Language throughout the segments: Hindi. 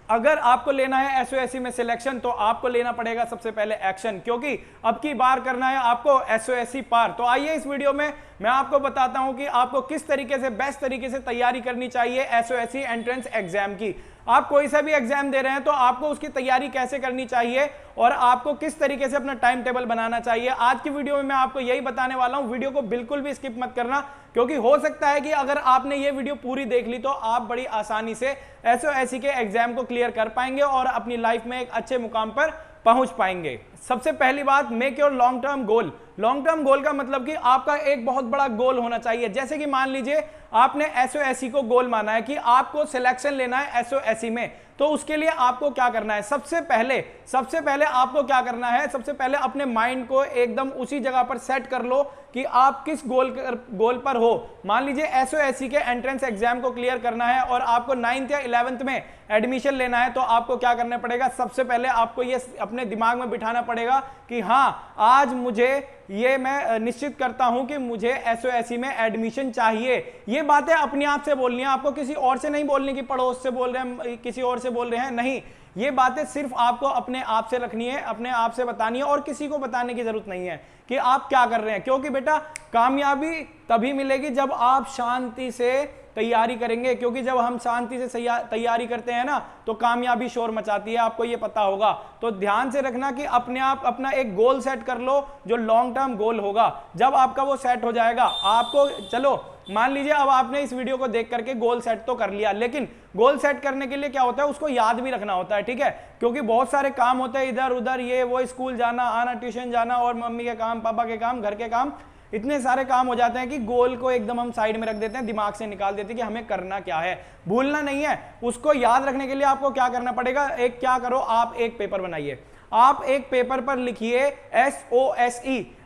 अगर आपको लेना है एसओएससी में सिलेक्शन तो आपको लेना पड़ेगा सबसे पहले एक्शन, क्योंकि अब की बार करना है आपको एसओएससी पार। तो आइए इस वीडियो में मैं आपको बताता हूं कि आपको किस तरीके से बेस्ट तरीके से तैयारी करनी चाहिए एसओएससी एंट्रेंस एग्जाम की। आप कोई सा भी एग्जाम दे रहे हैं तो आपको उसकी तैयारी कैसे करनी चाहिए और आपको किस तरीके से अपना टाइम टेबल बनाना चाहिए, आज की वीडियो में मैं आपको यही बताने वाला हूं। वीडियो को बिल्कुल भी स्किप मत करना, क्योंकि हो सकता है कि अगर आपने ये वीडियो पूरी देख ली तो आप बड़ी आसानी से एसओएससी के एग्जाम को क्लियर कर पाएंगे और अपनी लाइफ में एक अच्छे मुकाम पर पहुंच पाएंगे। सबसे पहली बात, make your long term goal. Long term goal का मतलब कि आपका एक बहुत बड़ा गोल होना चाहिए। जैसे कि मान लीजिए आपने एसओएससी को गोल माना है कि आपको सिलेक्शन लेना है एसओएससी में, तो उसके लिए आपको क्या करना है, सबसे पहले आपको क्या करना है, सबसे पहले अपने माइंड को एकदम उसी जगह पर सेट कर लो कि आप किस गोल पर हो। मान लीजिए एसओएससी के एंट्रेंस एग्जाम को क्लियर करना है और आपको 9th या 11th में एडमिशन लेना है, तो आपको क्या करना पड़ेगा, सबसे पहले आपको ये अपने दिमाग में बिठाना पड़ेगा कि हाँ, आज ये मैं निश्चित करता हूं कि मुझे एसओएससी में एडमिशन चाहिए। ये बातें अपने आप से बोलनी है, आपको किसी और से नहीं बोलनी कि पड़ोस से बोल रहे हैं, किसी और से बोल रहे हैं, नहीं। ये बातें सिर्फ आपको अपने आप से रखनी है, अपने आप से बतानी है और किसी को बताने की जरूरत नहीं है कि आप क्या कर रहे हैं। क्योंकि बेटा कामयाबी तभी मिलेगी जब आप शांति से तैयारी करेंगे, क्योंकि जब हम शांति से तैयारी करते हैं ना तो कामयाबी शोर मचाती है, आपको ये पता होगा। तो ध्यान से रखना कि अपने आप अपना एक गोल सेट कर लो जो लॉन्ग टर्म गोल होगा। जब आपका वो सेट हो जाएगा, आपको चलो मान लीजिए अब आपने इस वीडियो को देख करके गोल सेट तो कर लिया, लेकिन गोल सेट करने के लिए क्या होता है, उसको याद भी रखना होता है, ठीक है। क्योंकि बहुत सारे काम होते हैं इधर उधर, ये वो, स्कूल जाना आना, ट्यूशन जाना और मम्मी के काम, पापा के काम, घर के काम, इतने सारे काम हो जाते हैं कि गोल को एकदम हम साइड में रख देते हैं, दिमाग से निकाल देते हैं कि हमें करना क्या है। भूलना नहीं है, उसको याद रखने के लिए आपको क्या करना पड़ेगा, एक क्या करो, आप एक पेपर बनाइए। आप एक पेपर पर लिखिए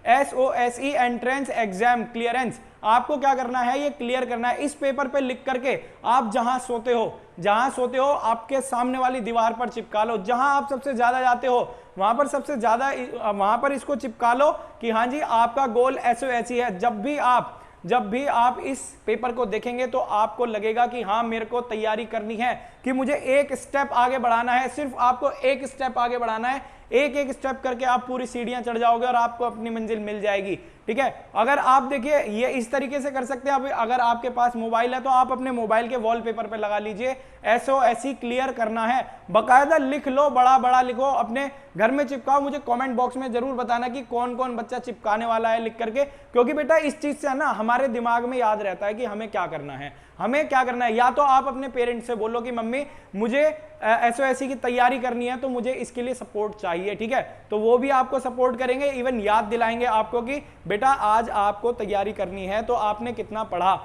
एसओएसई एंट्रेंस एग्जाम क्लियरेंस। आपको क्या करना है, ये क्लियर करना है। इस पेपर पे लिख करके आप जहां सोते हो आपके सामने वाली दीवार पर चिपका लो। जहां आप सबसे ज्यादा जाते हो वहां पर इसको चिपका लो कि हाँ जी, आपका गोल एसओएसई है। जब भी आप इस पेपर को देखेंगे तो आपको लगेगा कि हाँ, मेरे को तैयारी करनी है, कि मुझे एक स्टेप आगे बढ़ाना है, सिर्फ आपको एक स्टेप आगे बढ़ाना है। एक स्टेप करके आप पूरी सीढ़ियां चढ़ जाओगे और आपको अपनी मंजिल मिल जाएगी, ठीक है। अगर आप देखिए ये इस तरीके से कर सकते हैं। अगर आपके पास मोबाइल है तो आप अपने मोबाइल के वॉलपेपर पे लगा लीजिए एसओएससी क्लियर करना है, बकायदा लिख लो, बड़ा बड़ा लिखो, अपने घर में चिपकाओ। मुझे कमेंट बॉक्स में जरूर बताना कि कौन कौन बच्चा चिपकाने वाला है लिख करके, क्योंकि बेटा इस चीज से ना हमारे दिमाग में याद रहता है कि हमें क्या करना है, या तो आप अपने पेरेंट्स से बोलो कि मम्मी मुझे एसओएससी की तैयारी करनी है तो मुझे इसके लिए सपोर्ट चाहिए, ठीक है। तो वो भी आपको सपोर्ट करेंगे, इवन याद दिलाएंगे आपको कि बेटा आज आपको तैयारी करनी है तो आपने कितना पढ़ा,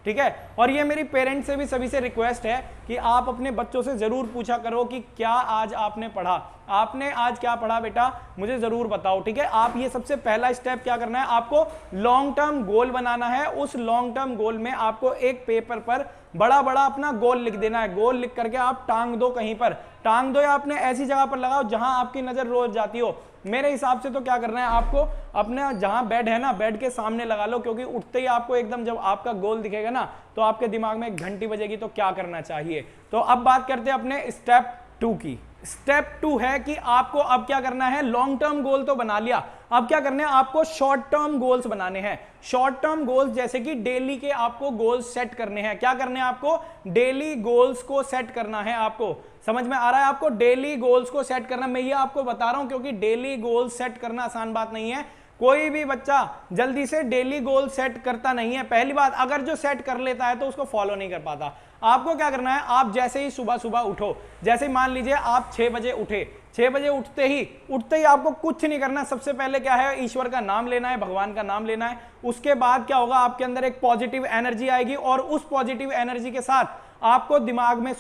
ठीक है। और ये मेरी पेरेंट्स से भी सभी से रिक्वेस्ट है कि आप अपने बच्चों से जरूर पूछा करो कि क्या आज आपने पढ़ा, आपने आज क्या पढ़ा बेटा, मुझे जरूर बताओ, ठीक है। आप ये सबसे पहला स्टेप क्या करना है, आपको लॉन्ग टर्म गोल बनाना है। उस लॉन्ग टर्म गोल में आपको एक पेपर पर बड़ा बड़ा अपना गोल लिख देना है। गोल लिख करके आप टांग दो, कहीं पर टांग दो या अपने ऐसी जगह पर लगाओ जहां आपकी नजर रोज जाती हो। मेरे हिसाब से तो क्या करना है, आपको अपने जहां बेड है ना, बेड के सामने लगा लो, क्योंकि उठते ही आपको एकदम जब आपका गोल दिखेगा ना तो आपके दिमाग में एक घंटी बजेगी तो क्या करना चाहिए। तो अब बात करते हैं अपने स्टेप 2 की। स्टेप 2 है कि आपको अब क्या करना है, लॉन्ग टर्म गोल तो बना लिया, अब क्या करना है, आपको शॉर्ट टर्म गोल्स बनाने हैं। शॉर्ट टर्म गोल्स जैसे कि डेली के आपको गोल्स सेट करने हैं। क्या करने हैं, आपको डेली गोल्स को सेट करना है। आपको समझ में आ रहा है, आपको डेली गोल्स को सेट करना। मैं ये आपको बता रहा हूं क्योंकि डेली गोल्स सेट करना आसान बात नहीं है। कोई भी बच्चा जल्दी से डेली गोल सेट करता नहीं है। पहली बात, अगर जो सेट कर लेता है तो उसको फॉलो नहीं कर पाता। आपको क्या करना है, आप जैसे ही सुबह उठो, जैसे मान लीजिए आप 6 बजे उठे, 6 बजे उठते ही आपको कुछ नहीं करना। सबसे पहले क्या है, ईश्वर का नाम लेना है, भगवान का नाम लेना है। उसके बाद क्या होगा, आपके अंदर एक पॉजिटिव एनर्जी आएगी और उस पॉजिटिव एनर्जी के साथ आपको दिमाग में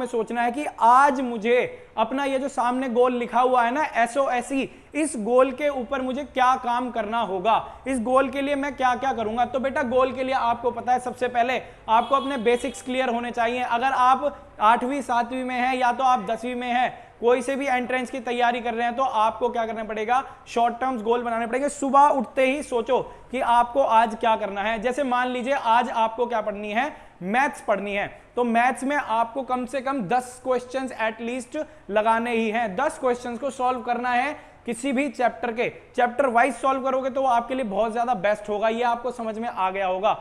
सोचना है कि आज मुझे अपना ये जो सामने गोल लिखा हुआ है ना एसओएसई, इस गोल के ऊपर मुझे क्या काम करना होगा, इस गोल के लिए मैं क्या क्या करूंगा। तो बेटा गोल के लिए आपको पता है, सबसे पहले आपको अपने बेसिक्स क्लियर होने चाहिए। अगर आप 8वीं 7वीं में है या तो आप 10वीं में है, कोई से भी एंट्रेंस की तैयारी कर रहे हैं तो आपको क्या करना पड़ेगा, शॉर्ट टर्म्स गोल बनाने पड़ेंगे। सुबह उठते ही सोचो कि आपको आज क्या करना है। जैसे मान लीजिए आज आपको क्या पढ़नी है, मैथ्स पढ़नी है, तो मैथ्स में आपको कम से कम 10 क्वेश्चंस एटलीस्ट लगाने ही हैं। 10 क्वेश्चंस को सॉल्व करना है किसी भी चैप्टर के, चैप्टर वाइज सॉल्व करोगे तो वो आपके लिए बहुत ज्यादा बेस्ट होगा। ये आपको समझ में आ गया होगा।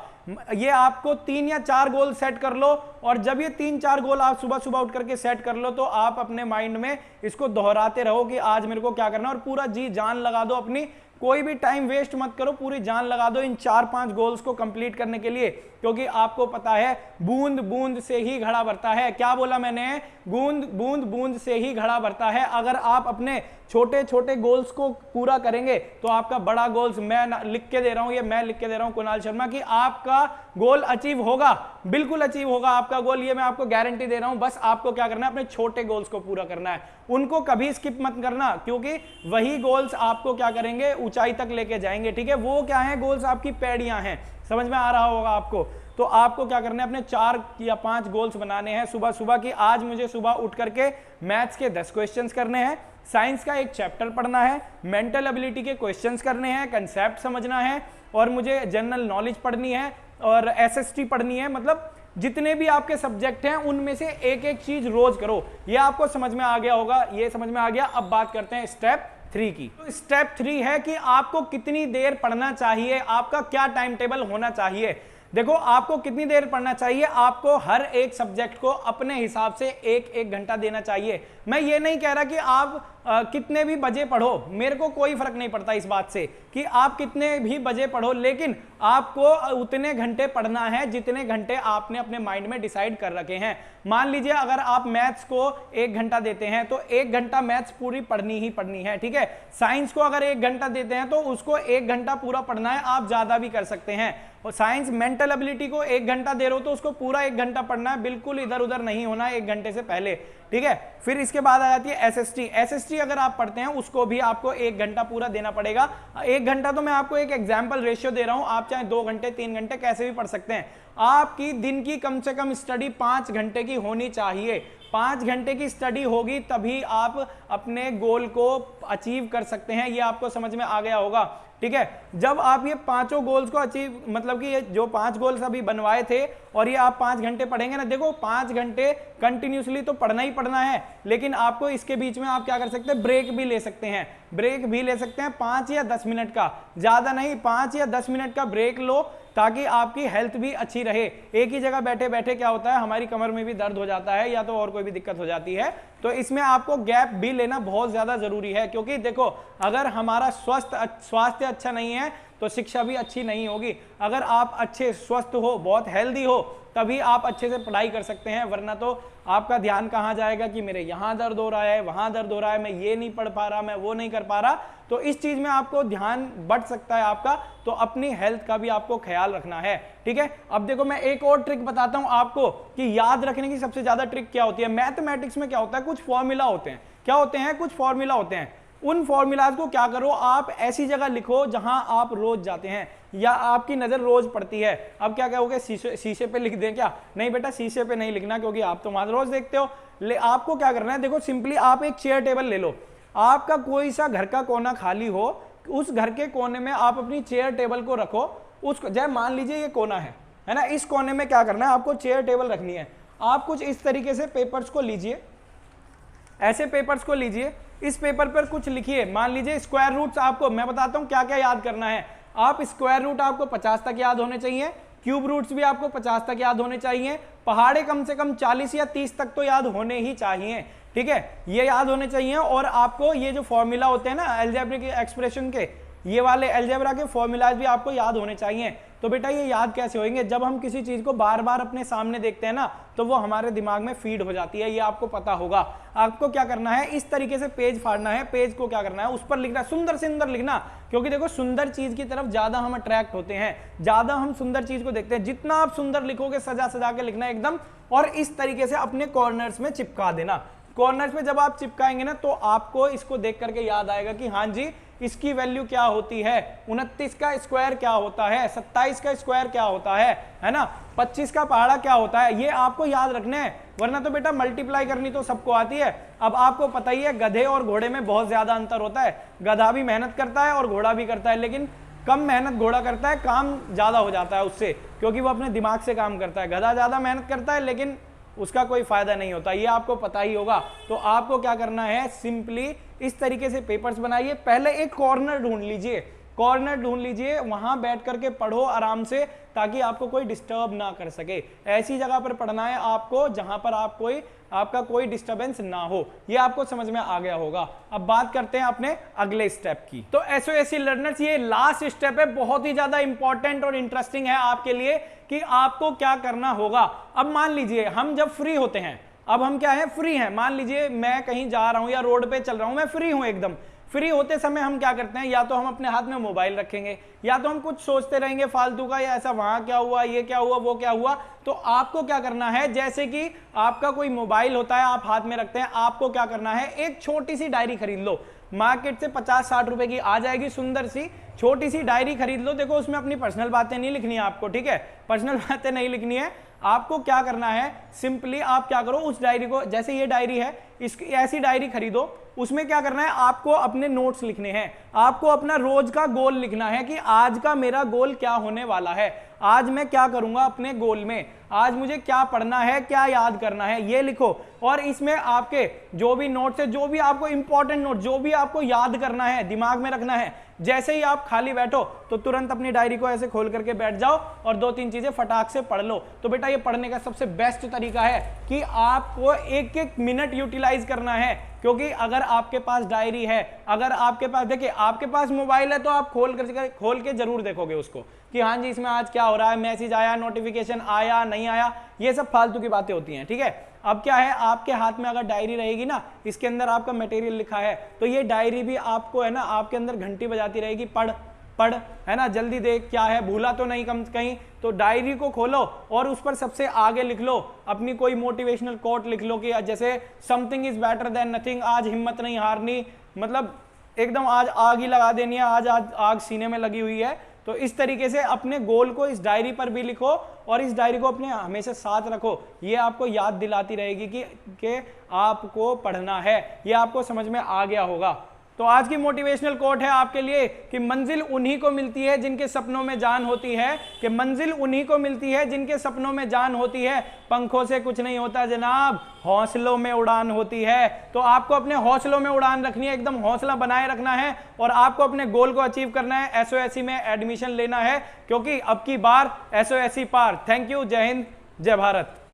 ये आपको 3 या 4 गोल सेट कर लो, और जब ये 3-4 गोल आप सुबह सुबह उठ करके सेट कर लो तो आप अपने माइंड में इसको दोहराते रहो कि आज मेरे को क्या करना है, और पूरा जी जान लगा दो अपनी, कोई भी टाइम वेस्ट मत करो, पूरी जान लगा दो इन 4-5 गोल्स को कंप्लीट करने के लिए। क्योंकि आपको पता है बूंद बूंद से ही घड़ा भरता है। क्या बोला मैंने, बूंद बूंद बूंद से ही घड़ा भरता है। अगर आप अपने छोटे छोटे गोल्स को पूरा करेंगे तो आपका बड़ा गोल्स, मैं लिख के दे रहा हूं, ये मैं लिख के दे रहा हूं कुणाल शर्मा, कि आपका गोल अचीव होगा, बिल्कुल अचीव होगा आपका गोल, ये मैं आपको गारंटी दे रहा हूं। बस आपको क्या करना है, अपने छोटे गोल्स को पूरा करना है, उनको कभी स्किप मत करना, क्योंकि वही गोल्स आपको क्या करेंगे, ऊंचाई तक लेके जाएंगे। ठीक है, वो क्या है, गोल्स आपकी पैड़ियां हैं। समझ में आ रहा होगा आपको। तो आपको क्या करना है, अपने 4 या 5 गोल्स बनाने हैं सुबह सुबह की। आज मुझे सुबह उठ करके मैथ्स के 10 क्वेश्चंस करने हैं, साइंस का एक चैप्टर पढ़ना है, मेंटल एबिलिटी के क्वेश्चंस करने हैं, कंसेप्ट समझना है, और मुझे जनरल नॉलेज पढ़नी है, और एसएसटी पढ़नी है। मतलब जितने भी आपके सब्जेक्ट हैं उनमें से एक एक चीज रोज करो। ये आपको समझ में आ गया होगा, ये समझ में आ गया। अब बात करते हैं स्टेप 3 की। तो स्टेप 3 है कि आपको कितनी देर पढ़ना चाहिए, आपका क्या टाइम टेबल होना चाहिए। देखो, आपको कितनी देर पढ़ना चाहिए, आपको हर एक सब्जेक्ट को अपने हिसाब से 1-1 घंटा देना चाहिए। मैं ये नहीं कह रहा कि आप कितने भी बजे पढ़ो, मेरे को कोई फर्क नहीं पड़ता इस बात से कि आप कितने भी बजे पढ़ो, लेकिन आपको उतने घंटे पढ़ना है जितने घंटे आपने अपने माइंड में डिसाइड कर रखे हैं। मान लीजिए अगर आप मैथ्स को 1 घंटा देते हैं तो 1 घंटा मैथ्स पूरी पढ़नी ही पढ़नी है। ठीक है, साइंस को अगर 1 घंटा देते हैं तो उसको 1 घंटा पूरा पढ़ना है, आप ज्यादा भी कर सकते हैं। और साइंस मेंटल एबिलिटी को 1 घंटा दे रहे हो तो उसको पूरा 1 घंटा पढ़ना है, बिल्कुल इधर उधर नहीं होना है 1 घंटे से पहले। ठीक है, फिर इसके बाद आ जाती है एसएसटी। एसएसटी अगर आप पढ़ते हैं उसको भी आपको 1 घंटा पूरा देना पड़ेगा। 1 घंटा तो मैं आपको एक एग्जाम्पल रेशियो दे रहा हूं, आप चाहे 2 घंटे 3 घंटे कैसे भी पढ़ सकते हैं। आपकी दिन की कम से कम स्टडी 5 घंटे की होनी चाहिए। 5 घंटे की स्टडी होगी तभी आप अपने गोल को अचीव कर सकते हैं। ये आपको समझ में आ गया होगा। ठीक है, जब आप ये 5 गोल्स को अचीव, मतलब कि ये जो 5 गोल्स अभी बनवाए थे और ये आप 5 घंटे पढ़ेंगे ना, देखो 5 घंटे कंटिन्यूसली तो पढ़ना ही पढ़ना है, लेकिन आपको इसके बीच में आप क्या कर सकते हैं, ब्रेक भी ले सकते हैं। ब्रेक भी ले सकते हैं 5 या 10 मिनट का, ज्यादा नहीं, 5 या 10 मिनट का ब्रेक लो ताकि आपकी हेल्थ भी अच्छी रहे। एक ही जगह बैठे बैठे क्या होता है, हमारी कमर में भी दर्द हो जाता है या तो और कोई भी दिक्कत हो जाती है। तो इसमें आपको गैप भी लेना बहुत ज्यादा जरूरी है, क्योंकि देखो अगर हमारा स्वास्थ्य अच्छा नहीं है तो शिक्षा भी अच्छी नहीं होगी। अगर आप अच्छे स्वस्थ हो, बहुत हेल्दी हो, तभी आप अच्छे से पढ़ाई कर सकते हैं, वरना तो आपका ध्यान कहाँ जाएगा कि मेरे यहाँ दर्द हो रहा है, वहाँ दर्द हो रहा है, मैं ये नहीं पढ़ पा रहा, मैं वो नहीं कर पा रहा। तो इस चीज में आपको ध्यान बढ़ सकता है आपका, तो अपनी हेल्थ का भी आपको ख्याल रखना है। ठीक है, अब देखो मैं एक और ट्रिक बताता हूं आपको कि याद रखने की सबसे ज्यादा ट्रिक क्या होती है। मैथमेटिक्स में क्या होता है, कुछ फॉर्मूला होते हैं। क्या होते हैं, कुछ फॉर्मूला होते हैं। उन फॉर्मूलाज को क्या करो, आप ऐसी जगह लिखो जहां आप रोज जाते हैं या आपकी नजर रोज पड़ती है। अब क्या कहोगे, शीशे पे लिख दें क्या? नहीं बेटा, शीशे पे नहीं लिखना, क्योंकि आप तो वहां रोज देखते हो। आपको क्या करना है, देखो सिंपली आप एक चेयर टेबल ले लो, आपका कोई सा घर का कोना खाली हो, उस घर के कोने में आप अपनी चेयर टेबल को रखो। उसको जैसे मान लीजिए ये कोना है ना, इस कोने में क्या करना है, आपको चेयर टेबल रखनी है। आप कुछ इस तरीके से पेपर्स को लीजिए, ऐसे पेपर्स को लीजिए, इस पेपर पर कुछ लिखिए। मान लीजिए स्क्वायर रूट्स, आपको मैं बताता हूं क्या क्या याद करना है। आप स्क्वायर रूट आपको 50 तक याद होने चाहिए, क्यूब रूट्स भी आपको 50 तक याद होने चाहिए, पहाड़े कम से कम 40 या 30 तक तो याद होने ही चाहिए। ठीक है, ये याद होने चाहिए। और आपको ये जो फॉर्मूला होते हैं ना अलजेब्रिक एक्सप्रेशन के, ये वाले अलजेब्रा के फॉर्मूलाज भी आपको याद होने चाहिए। तो बेटा ये याद कैसे होंगे, जब हम किसी चीज को बार बार अपने सामने देखते हैं ना, तो वो हमारे दिमाग में फीड हो जाती है, ये आपको पता होगा। आपको क्या करना है, इस तरीके से पेज फाड़ना है, पेज को क्या करना है, उस पर लिखना, सुंदर से सुंदर लिखना, क्योंकि देखो सुंदर चीज की तरफ ज्यादा हम अट्रैक्ट होते हैं, ज्यादा हम सुंदर चीज को देखते हैं। जितना आप सुंदर लिखोगे, सजा सजा के लिखना एकदम, और इस तरीके से अपने कॉर्नर्स में चिपका देना। कॉर्नर्स में जब आप चिपकाएंगे ना, तो आपको इसको देख करके याद आएगा कि हाँ जी, इसकी वैल्यू क्या होती है, 29 का स्क्वायर क्या होता है, 27 का स्क्वायर क्या होता है ना, 25 का पहाड़ा क्या होता है, ये आपको याद रखना है, वरना तो बेटा मल्टीप्लाई करनी तो सबको आती है। अब आपको पता ही है गधे और घोड़े में बहुत ज्यादा अंतर होता है, गधा भी मेहनत करता है और घोड़ा भी करता है, लेकिन कम मेहनत घोड़ा करता है, काम ज्यादा हो जाता है उससे, क्योंकि वो अपने दिमाग से काम करता है। गधा ज्यादा मेहनत करता है लेकिन उसका कोई फायदा नहीं होता, ये आपको पता ही होगा। तो आपको क्या करना है, सिंपली इस तरीके से पेपर्स बनाइए। पहले एक कॉर्नर ढूंढ लीजिए, कॉर्नर ढूंढ लीजिए, वहां बैठ करके पढ़ो आराम से, ताकि आपको कोई डिस्टर्ब ना कर सके। ऐसी जगह पर पढ़ना है आपको जहां पर आपका कोई डिस्टरबेंस ना हो। ये आपको समझ में आ गया होगा। अब बात करते हैं अपने अगले स्टेप की। तो एसओएससी लर्नर्स, ये लास्ट स्टेप है, बहुत ही ज्यादा इंपॉर्टेंट और इंटरेस्टिंग है आपके लिए कि आपको क्या करना होगा। अब मान लीजिए हम जब फ्री होते हैं, अब हम क्या है, फ्री हैं, मान लीजिए मैं कहीं जा रहा हूं या रोड पे चल रहा हूं, मैं फ्री हूं एकदम। फ्री होते समय हम क्या करते हैं, या तो हम अपने हाथ में मोबाइल रखेंगे, या तो हम कुछ सोचते रहेंगे फालतू का, या ऐसा वहां क्या हुआ, ये क्या हुआ, वो क्या हुआ। तो आपको क्या करना है, जैसे कि आपका कोई मोबाइल होता है, आप हाथ में रखते हैं, आपको क्या करना है, एक छोटी सी डायरी खरीद लो, मार्केट से 50-60 रुपए की आ जाएगी, सुंदर सी छोटी सी डायरी खरीद लो। देखो उसमें अपनी पर्सनल बातें नहीं लिखनी है आपको, ठीक है, पर्सनल बातें नहीं लिखनी है। आपको क्या करना है, सिंपली आप क्या करो, उस डायरी को, जैसे ये डायरी है, इसकी ऐसी डायरी खरीदो, उसमें क्या करना है, आपको अपने नोट्स लिखने हैं, आपको अपना रोज का गोल लिखना है कि आज का मेरा गोल क्या होने वाला है, आज मैं क्या करूंगा अपने गोल में, आज मुझे क्या पढ़ना है, क्या याद करना है, ये लिखो। और इसमें आपके जो भी नोट्स है, जो भी आपको इंपॉर्टेंट नोट, जो भी आपको याद करना है, दिमाग में रखना है, जैसे ही आप खाली बैठो तो तुरंत अपनी डायरी को ऐसे खोल करके बैठ जाओ और 2-3 चीजें फटाक से पढ़ लो। तो बेटा ये पढ़ने का सबसे बेस्ट तरीका है कि आपको एक एक मिनट यूटिलाइज करना है, क्योंकि अगर आपके पास डायरी है, अगर आपके पास, देखिए आपके पास मोबाइल है तो आप खोल के जरूर देखोगे उसको कि हाँ जी इसमें आज क्या हो रहा है, मैसेज आया, नोटिफिकेशन आया, नहीं आया, ये सब फालतू की बातें होती हैं, ठीक है। अब क्या है, आपके हाथ में अगर डायरी रहेगी ना, इसके अंदर आपका मटेरियल लिखा है, तो ये डायरी भी आपको है ना, आपके अंदर घंटी बजाती रहेगी, पढ़ पढ़, है ना, जल्दी देख क्या है, भूला तो नहीं कम कहीं। तो डायरी को खोलो और उस पर सबसे आगे लिख लो अपनी कोई मोटिवेशनल कोट लिख लो कि जैसे something is better than nothing, आज हिम्मत नहीं हारनी, मतलब एकदम आज आग ही लगा देनी है, आज आग सीने में लगी हुई है। तो इस तरीके से अपने गोल को इस डायरी पर भी लिखो और इस डायरी को अपने हमेशा साथ रखो। ये आपको याद दिलाती रहेगी कि आपको पढ़ना है। ये आपको समझ में आ गया होगा। तो आज की मोटिवेशनल कोट है आपके लिए कि मंजिल उन्हीं को मिलती है जिनके सपनों में जान होती है, कि मंजिल उन्हीं को मिलती है जिनके सपनों में जान होती है। पंखों से कुछ नहीं होता जनाब, हौसलों में उड़ान होती है। तो आपको अपने हौसलों में उड़ान रखनी है, एकदम हौसला बनाए रखना है और आपको अपने गोल को अचीव करना है। एसओएससी में एडमिशन लेना है क्योंकि अब की बार एसओएससी पार। थैंक यू, जय हिंद, जय भारत।